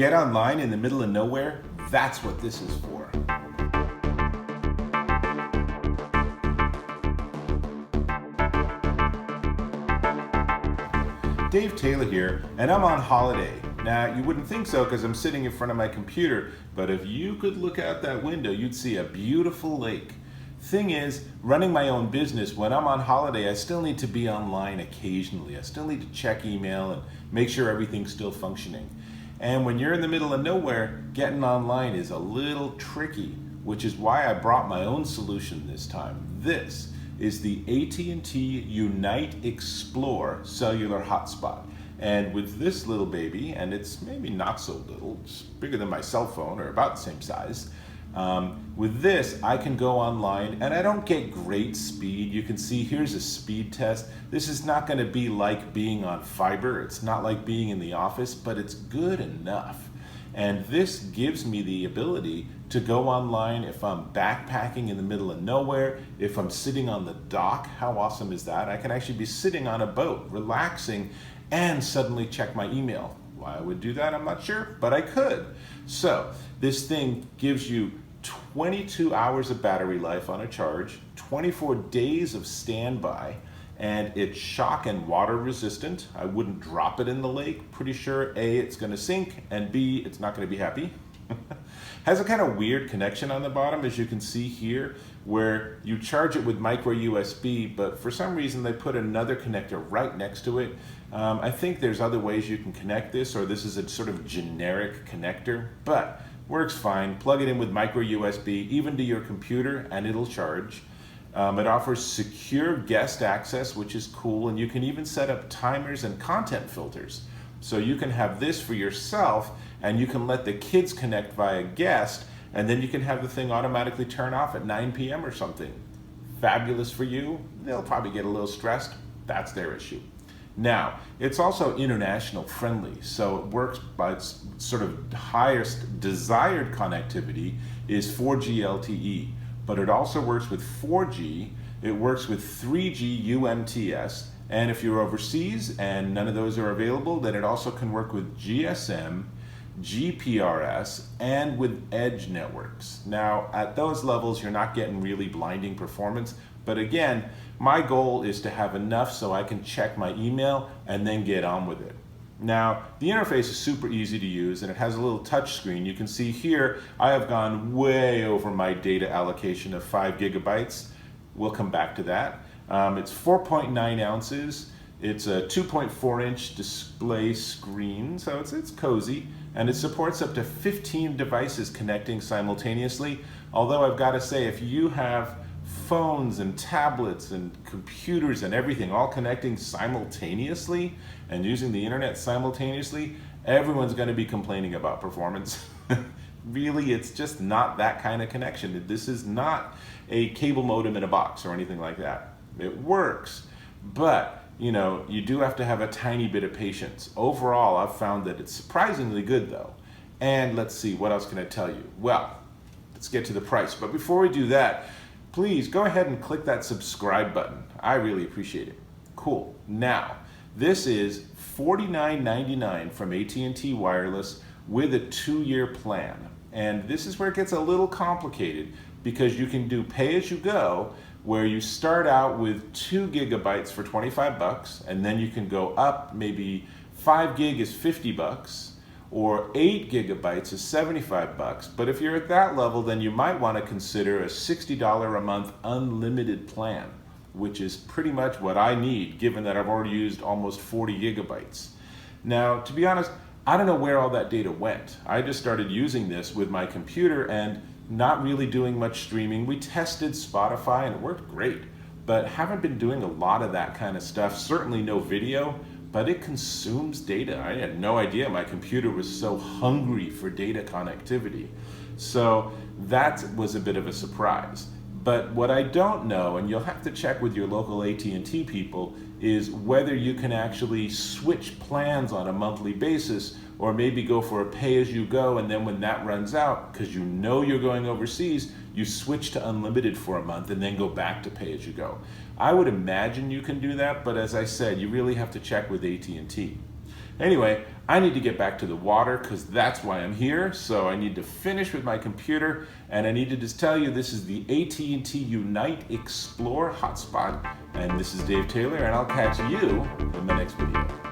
Get online in the middle of nowhere? That's what this is for. Dave Taylor here, and I'm on holiday. Now, you wouldn't think so because I'm sitting in front of my computer, but if you could look out that window, you'd see a beautiful lake. Thing is, running my own business, when I'm on holiday, I still need to be online occasionally. I still need to check email and make sure everything's still functioning. And when you're in the middle of nowhere, getting online is a little tricky, which is why I brought my own solution this time. This is the AT&T Unite Explore Cellular Hotspot. And with this little baby, and it's maybe not so little, it's bigger than my cell phone or about the same size. With this, I can go online and I don't get great speed. You can see here's a speed test. This is not going to be like being on fiber. It's not like being in the office, but it's good enough. And this gives me the ability to go online if I'm backpacking in the middle of nowhere, if I'm sitting on the dock. How awesome is that? I can actually be sitting on a boat, relaxing, and suddenly check my email. Why I would do that, I'm not sure, but I could. So this thing gives you 22 hours of battery life on a charge, 24 days of standby, and it's shock and water resistant. I wouldn't drop it in the lake. Pretty sure A, it's gonna sink, and B, it's not gonna be happy. Has a kind of weird connection on the bottom, as you can see here, where you charge it with micro USB, but for some reason they put another connector right next to it. I think there's other ways you can connect this, or this is a sort of generic connector, but works fine. Plug it in with micro USB, even to your computer, and it'll charge. It offers secure guest access, which is cool, and you can even set up timers and content filters. So you can have this for yourself, and you can let the kids connect via guest, and then you can have the thing automatically turn off at 9 p.m. or something. Fabulous for you. They'll probably get a little stressed. That's their issue. Now, it's also international friendly, so it works by its sort of highest desired connectivity is 4G LTE, but it also works with 4G, it works with 3G UMTS, and if you're overseas and none of those are available, then it also can work with GSM, GPRS, and with edge networks. Now, at those levels, you're not getting really blinding performance, but again, my goal is to have enough so I can check my email and then get on with it. Now, the interface is super easy to use and it has a little touch screen. You can see here, I have gone way over my data allocation of 5 gigabytes. We'll come back to that. It's 4.9 ounces. It's a 2.4-inch display screen, so it's cozy, and it supports up to 15 devices connecting simultaneously. Although I've got to say, if you have phones and tablets and computers and everything all connecting simultaneously and using the internet simultaneously, everyone's going to be complaining about performance. Really, it's just not that kind of connection. This is not a cable modem in a box or anything like that. It works, but you do have to have a tiny bit of patience. Overall, I've found that it's surprisingly good though. And let's see, what else can I tell you? Well, let's get to the price. But before we do that, please go ahead and click that subscribe button. I really appreciate it. Cool. Now, this is $49.99 from AT&T Wireless with a 2-year plan. And this is where it gets a little complicated because you can do pay-as-you-go, where you start out with 2 gigabytes for 25 bucks, and then you can go up, maybe 5 gig is 50 bucks, or 8 gigabytes is 75 bucks. But if you're at that level, then you might want to consider a $60 a month unlimited plan, which is pretty much what I need, given that I've already used almost 40 gigabytes. Now, to be honest, I don't know where all that data went. I just started using this with my computer and not really doing much streaming. We tested Spotify and it worked great, but haven't been doing a lot of that kind of stuff. Certainly no video, but it consumes data. I had no idea my computer was so hungry for data connectivity. So that was a bit of a surprise. But what I don't know, and you'll have to check with your local AT&T people, is whether you can actually switch plans on a monthly basis, or maybe go for a pay-as-you-go, and then when that runs out, because you know you're going overseas, you switch to unlimited for a month and then go back to pay-as-you-go. I would imagine you can do that, but as I said, you really have to check with AT&T. Anyway, I need to get back to the water because that's why I'm here. So I need to finish with my computer, and I need to just tell you this is the AT&T Unite Explore Hotspot, and this is Dave Taylor, and I'll catch you in the next video.